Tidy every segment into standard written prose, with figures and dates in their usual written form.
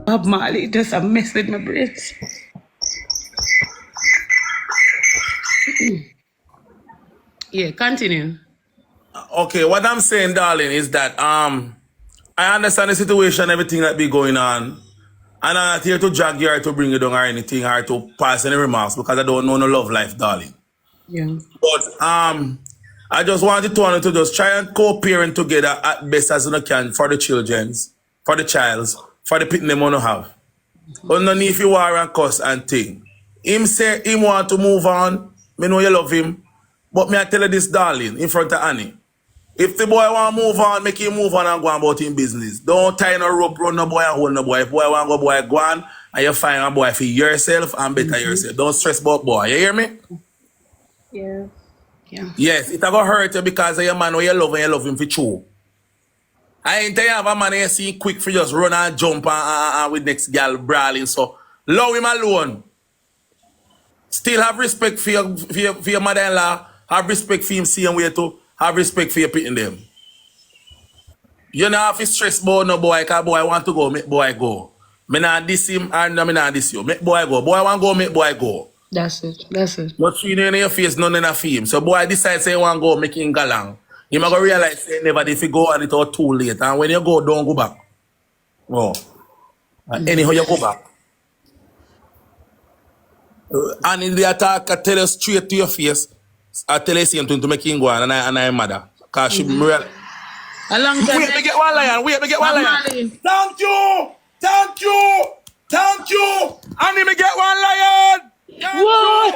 Bob Marley just a mess with my brains. Yeah, continue. Okay, what I'm saying, darling, is that I understand the situation, everything that be going on. And I'm not here to drag you or to bring you down or anything or to pass any remarks because I don't know no love life, darling. Yeah. But I just wanted to just try and co-parent together at best as you can for the children's, for the child's, for the people they want to have. Underneath you war and cuss and thing. Him say him want to move on. Me know you love him. But me I tell you this, darling, in front of Annie. If the boy want to move on, make him move on and go on about him business. Don't tie no rope, run no boy and hold no boy. If boy want to go, boy, go on. And you find a boy for yourself and better yourself. Don't stress about boy. You hear me? Yeah. Yeah. Yes, it gonna hurt you because of your man who you love and you love him for true. I ain't tell you have a man you see quick for just run and jump and with next girl brawling. So love him alone. Still have respect for your mother-in-law. Have respect for him same way too. Have respect for your pitting them. You know if you stress about no boy, because boy want to go, make boy go. Me not diss him and no, me not diss you. Make boy go. Boy want to go, make boy go. That's it. That's it. Not feeling in your face, none in a fame. So boy decide say you want to go, make him galang. You might go realize say never if you go and it all too late. And when you go, don't go back. Oh. And anyhow you go back. And in the attack, I tell you straight to your face, I tell you same thing to make him go and I'm mother. Because she real. A long time. Wait, me get one lion. Wait, me get one Bob lion. Marley. Thank you. Thank you. Thank you. And me get one lion. Thank Whoa! you.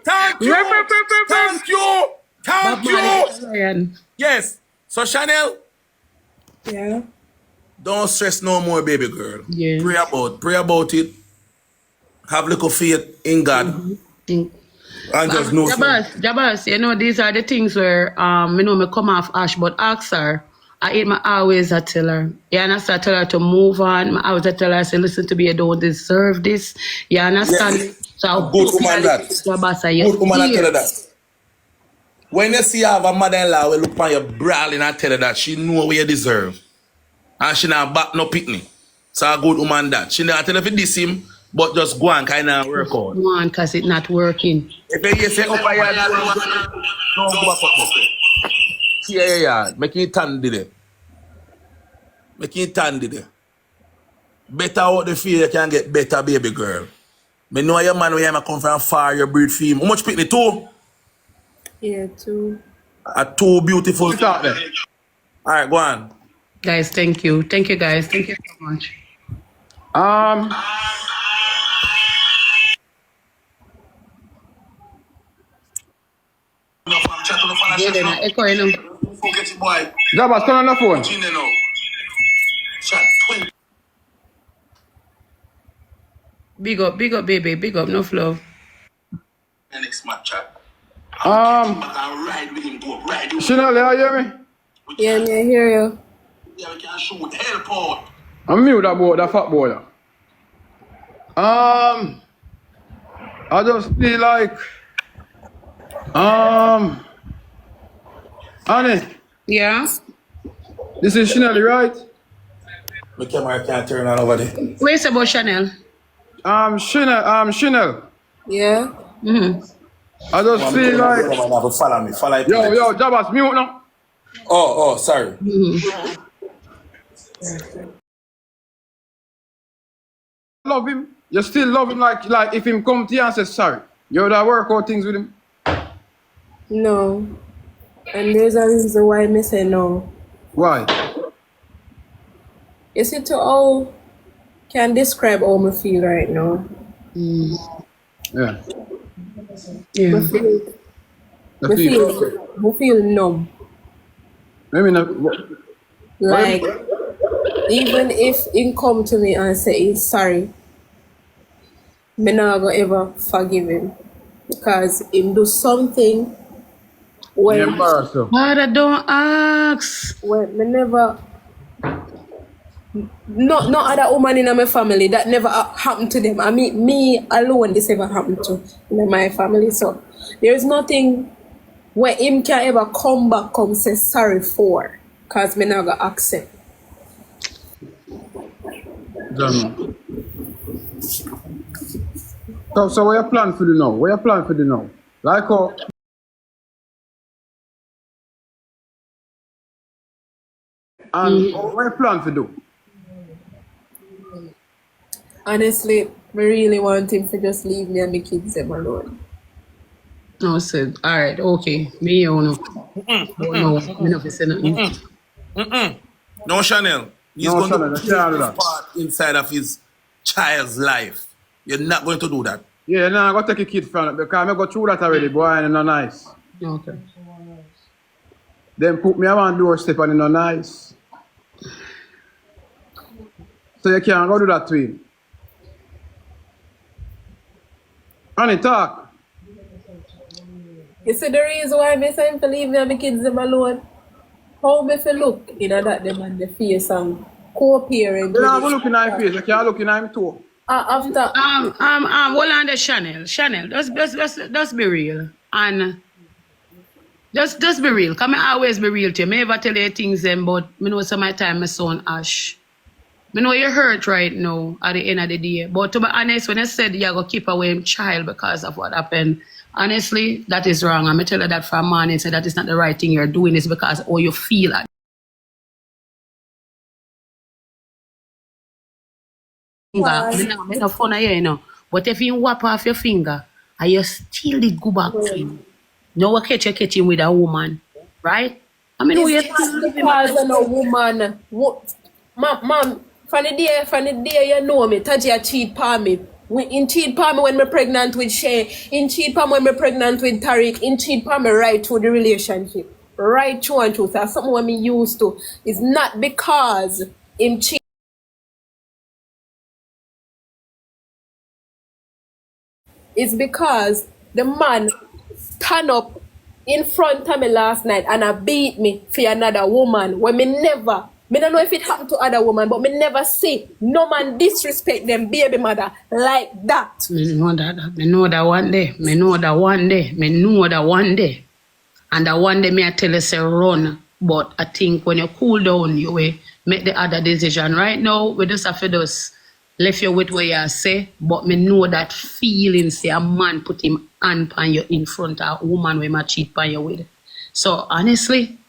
Thank you. Thank you. Thank Bob you. Marley. Ryan. Yes. So Shannel, Yeah. don't stress no more, baby girl. Yeah. Pray about it. Have little faith in God. Think. And just know. Jabass, you know, these are the things where, you know, me come off ash, but ask her. I always tell her. You understand? I tell her to move on. I always tell her, I say, listen to me, you don't deserve this. You understand? Yes. So I'll Good woman that. Jabass, Good woman, I tell her that. When you see you have a mother-in-law will look on you brawling and tell her that she know what you deserve. And she not back no picnic. So a good woman that. She not tell her if you diss him, but just go and kind of work out. Go on, because it's not working. If you say, oh, yeah, don't go back up there. Yeah. Make it tandy there. Make it tandy there. Better out the field, you can get better, baby girl. Me know your man when you come from far, you breed for him. How much picnic? 2? Yeah, too. 2 beautiful start there. All right, go on. Guys, thank you. Thank you, guys. Thank you so much. Yeah, they're not echoing them. Jabass, turn on the phone. Big up, baby. Big up, no flow. Shannel, you hear me? Yeah, me, I hear you. I'm mute about that fat boy. I just feel like, Annie, Yeah? this is Shannel, right? My camera can't turn on over there. Where's about Shannel? Shannel. Yeah. I just feel like, Follow me. yo, Jabass, mute now. Oh, sorry. Love him. You still love him like if him come to you and say sorry. You would have work out things with him. No. And there's a reason why I say no. Why? You see, to all can describe how I feel right now. Yeah. Yeah. I feel numb. Maybe not. Like, even if he come to me and say he's sorry, me not gonna ever forgive him. Because him do something when, Father, don't ask. when me never... No other woman in my family, that never happened to them. I mean, me alone, this ever happened to in my family. So there is nothing where him can ever come say sorry for, because me not gonna accept. So what you plan for the now? What you plan for the now? Like how and what you plan for do? Honestly, I really want him to just leave me and my kids them alone. No, said, all right, okay. Me, you know. Oh, no, me not say nothing. No, Shannel. He's No, going Shannel, to you play can't do his that. part inside of his child's life. You're not going to do that. Yeah, now I got to take a kid from it because I go through that already, boy, and it's not nice. Okay. Then put me on one doorstep and it's not nice. So you can't go do that to him. Honey, talk. You see the reason why I say him to leave me and my kids them alone? How me fi look in that them and the face and co-parent You with don't go this look in his face, you can't look in him too. after Hold on the Shannel. Just be real. And just be real. Cause I always be real to you. I never tell you things them, but I know some of my time my son Ash. I know you're hurt right now at the end of the day. But to be honest, when I said you're going to keep away him child because of what happened, honestly, that is wrong. I'm going to tell you that from morning, say that is not the right thing you're doing. It's because how you feel at finger. Me no fun of you, you know. But if you whap off your finger and you still did go back to him, now what catch him with a woman, right? I mean, you it's still not because of no woman. Mom, from the day you know me, Tajia cheat on me. In cheat on me when me pregnant with Shay. In cheat on me when me pregnant with Tariq. In cheat on me right through the relationship. Right through and through. That's something what me used to. It's not because him cheat. It's because the man stand up in front of me last night and beat me for another woman when me don't know if it happened to other women, but me never see no man disrespect them baby mother like that. Me know that one day. Me know that one day. And that one day me I tell you say run. But I think when you cool down, you will make the other decision. Right now, we just have to just left you with what you say. But me know that feeling say a man put him hand on you in front of a woman we might cheat on you with. So honestly,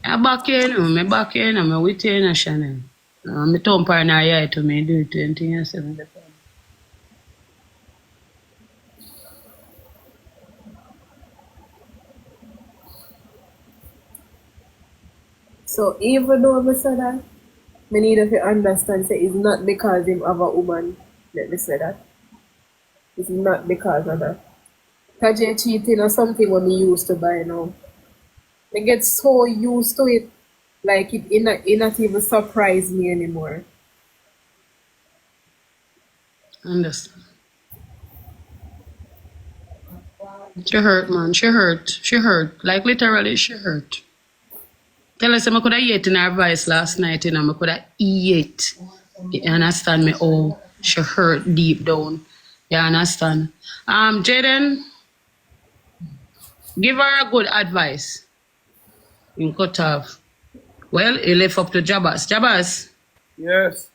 I'm back here, I'm back here, I'm with you, Shannel. I'm don't paranoia to me, do 20 years. So even though I say that, me need to understand say it's not because him have a woman. Let me say that. It's not because of that. Tajay cheating or something when me used to buy now. I get so used to it, like it not even surprise me anymore. Understand. She hurt, man. She hurt. Like literally, she hurt. Tell us I could have eaten her advice last night, you know, I could have eat. You understand me? Oh, she hurt deep down. You understand? Jaden, give her a good advice. You cut off. Well, he left up to Jabass. Jabass, Yes.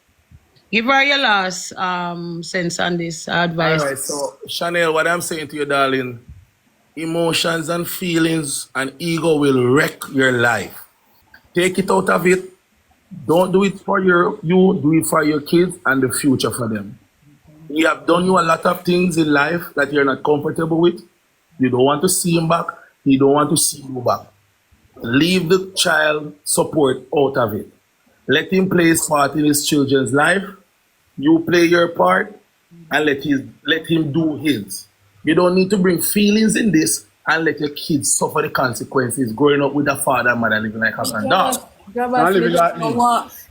give her your last sense on this advice. All right. So, Shannel, what I'm saying to you, darling, emotions and feelings and ego will wreck your life. Take it out of it. Don't do it for you, do it for your kids and the future for them. He have done you a lot of things in life that you're not comfortable with. You don't want to see him back. He don't want to see you back. Leave the child support out of it. Let him play his part in his children's life. You play your part and let him do his. You don't need to bring feelings in this and let your kids suffer the consequences growing up with a father and mother living like a and dog. Can't live it like me.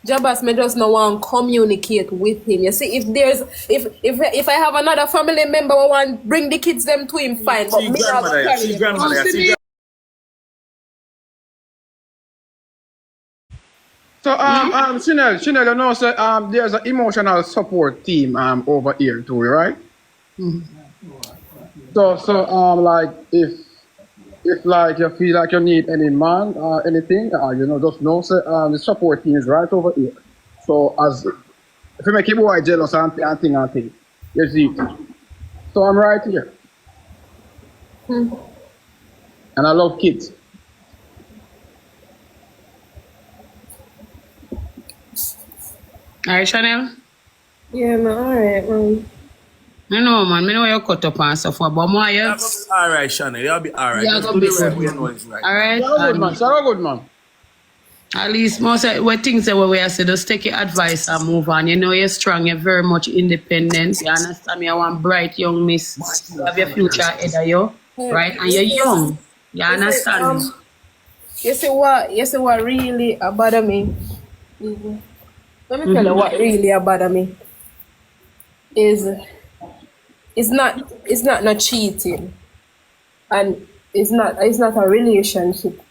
Jabass me just no want communicate with him. You see, if I have another family member who want bring the kids them to him, fine. But See me not grandmother, carry see them. grandmother, see So Shannel, you know, so there's an emotional support team over here too, right? So like if like you feel like you need any man or anything, you know, just know say the support team is right over here. So as If you make your boy jealous and thing. You see. So I'm right here. And I love kids. All right, Shannel? Yeah, man, alright, man. I know, man. I know you cut up and stuff, but more you. You're gonna be alright, Shannel. You'll be alright. You're Just gonna do be the good, right way you man. know it's right. All right? So good, man. So good, man. At least most of what things that we say, just take your advice and move on. You know you're strong, you're very much independent. You understand me? I want bright young miss. You have your future ahead of you, right? And you're young. You understand me? You see what really bother me? Let me tell you what really bother me is it's not cheating, and it's not a relationship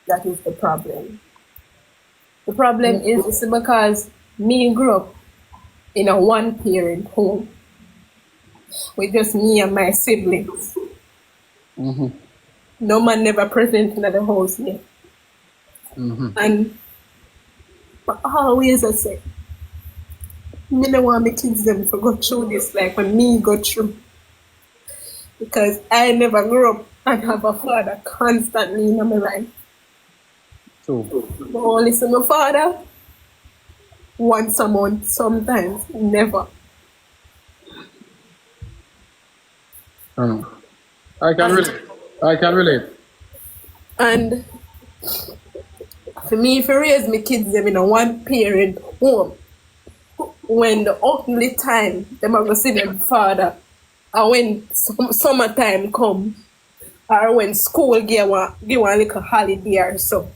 that is the problem. The problem is because me grew up in a one-parent home with just me and my siblings. No man never present in the house yet. And always I say, me no want my kids them to go through this like when me go through. Because I never grew up and have a father constantly in my life. So But only see my father once a month, sometimes never. I can relate. And for me, if I raise my kids them in a one-parent home, when the only time them are going to see their father, and when summertime come, or when school give one little holiday or so,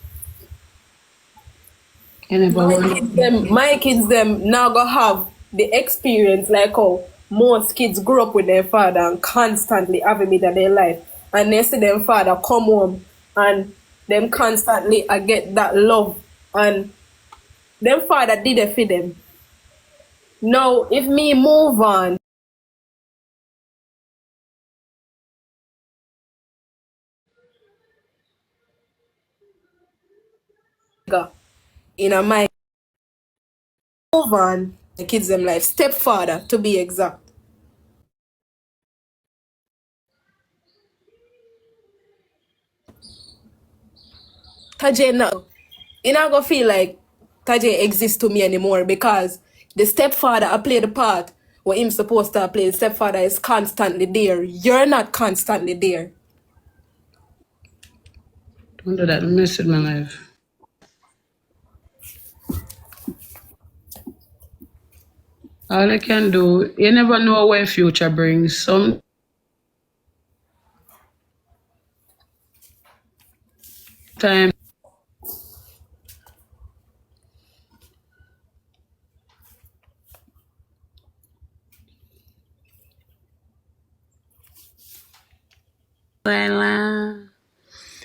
You never want. my kids them now go have the experience like how most kids grew up with their father and constantly having it in their life, and they see their father come home and them constantly get that love, and them father did it for them. Now if me move on in a my move on the kids them life, stepfather to be exact. Tajay now, you not gonna feel like Tajay exists to me anymore because the stepfather I play the part what him supposed to play. The stepfather is constantly there. You're not constantly there. Don't do that. You mess with my life. All I can do, you never know where future brings. Sometimes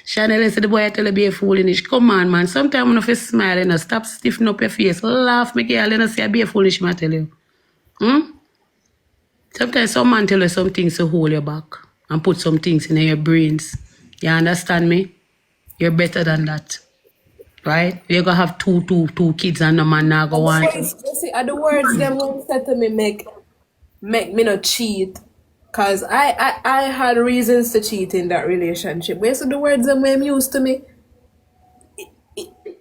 Shannel is the boy I tell you be a foolish. Come on, man. Sometimes when you smile, you know, stop stiffening up your face. Laugh, make girl, you know, say I be a foolish man, I tell you. Sometimes some man tell you some things to hold you back and put some things in your brains. You understand me? You're better than that. Right? You're gonna have two kids and no man now go on. You see, are the words them when said to me make me not cheat. Cause I had reasons to cheat in that relationship. Where so the words them when used to me.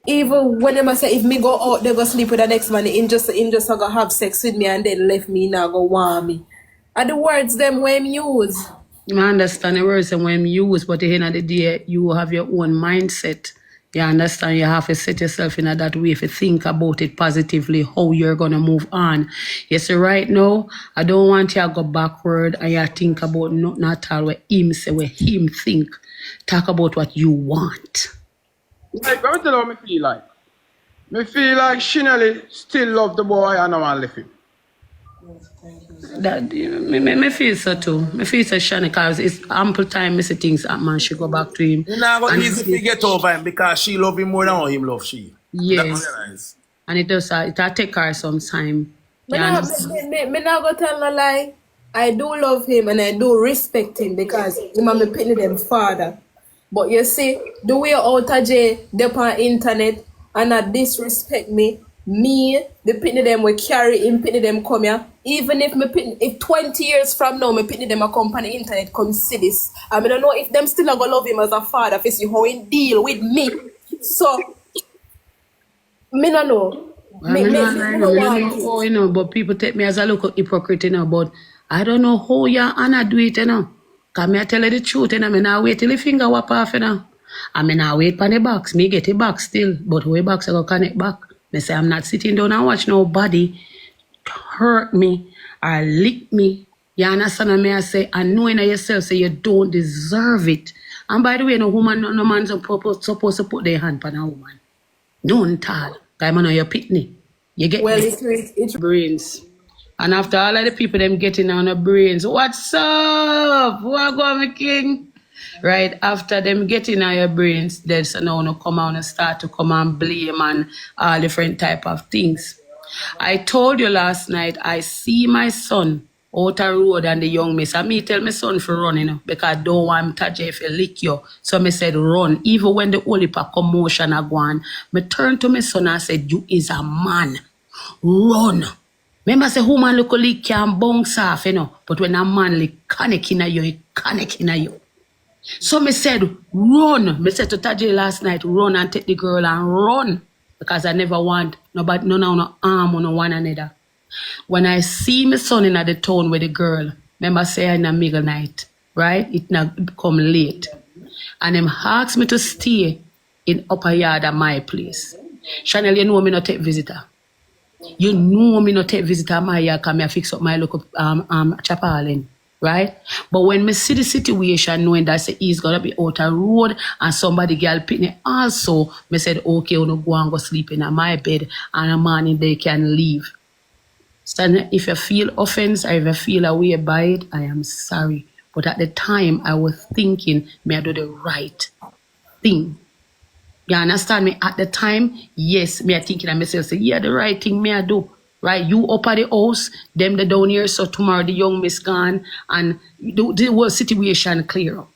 Even when them say if me go out they go sleep with the next man, in just gonna have sex with me and then left me now go want me. Are the words them when use? You understand the words and when you use, but at the end of the day, you have your own mindset. You understand? You have to set yourself in that way if you think about it positively, how you're going to move on. You see, right now, I don't want you to go backward and you think about nothing at all what him say, what him think. Talk about what you want. Like, let me tell you how I feel like. Me feel like Shannel still love the boy and I want to leave him. That me feel so too. Me feel so Shannel because it's ample time me see things man she go back to him. You know, go And easy to get over him because she love him more than how him love she. Yes. That's realize. And it does it take her some time. Me You not go tell no lie. I do love him and I do respect him because him and me pitney them father. But you see, the way out of J dep on internet and not disrespect me me, the pitney them will carry him, pitney them come here. Even if if 20 years from now, my pitney them a come on the internet, come see this. I don't know if them still not gonna love him as a father, if you see how he deal with me. So, me no know. I don't know, you know, but people take me as a local hypocrite, you know, but I don't know how your Anna do it, you know. Because I tell you the truth, you know, I now wait till the finger whop off, you know. I now wait for the box, me get the box still, but way box I go connect back. Me say I'm not sitting down and watch nobody hurt me or lick me. You understand what I say? And knowing yourself, say you don't deserve it. And by the way, no man's supposed to put their hand on a woman. Don't all. I know you're pitney. You get well, it's brains. And after all of the people them getting on the brains, what's up? What go my king? Right after them getting on your brains, there's now no come on and start to come and blame and all different type of things. I told you last night I see my son out the road and the young miss. And me tell my son for run, you know, because I don't want him to touch you if he lick you. So me said run. Even when the whole heap of commotion are gone, me turned to my son and said, you is a man. Run. Remember say woman look like can bounce off, you know. But when a man like connect in you, he connect in you. So me said run. Me said to Tajay last night, run and take the girl and run. Because I never want nobody, no harm on one another. When I see my son in the town with the girl, remember say in a middle night, right? It now come late. And him asked me to stay in upper yard at my place. Shannel, you know me not take visitor. You know me not take visitor at my yard because I fix up my local chapel, right? But when me see the situation, knowing that say he's gonna be out a road and somebody girl pitney also, me said, okay, you go and go sleep in my bed and a morning they can leave. So if you feel offense or if you feel away by it, I am sorry. But at the time, I was thinking, may I do the right thing. You understand me? At the time, yes, me I thinking of myself, say, yeah, the right thing may I do. Right? You up at the house, them the down here, so tomorrow the young miss gone and the whole situation clear up.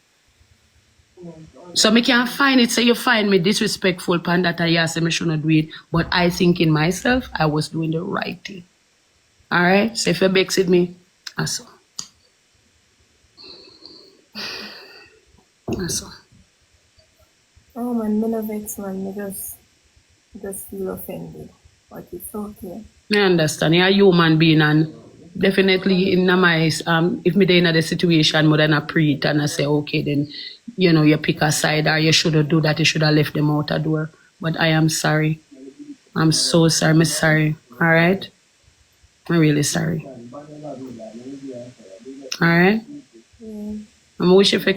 So me can't find it, so you find me disrespectful, pan that I say me shouldn't do it. But I think in myself, I was doing the right thing. All right, so if you vexed me, that's all. That's all. oh man, me no vex man, me just feel offended. But it's okay. I understand. You're a human being and definitely in my if me in the situation more than I pray it and I say, okay, then you know, you pick a side or you shouldn't do that, you should have left them out the door. But I am sorry. I'm so sorry, I'm sorry. All right? I'm really sorry. All right? Yeah. I'm wishing for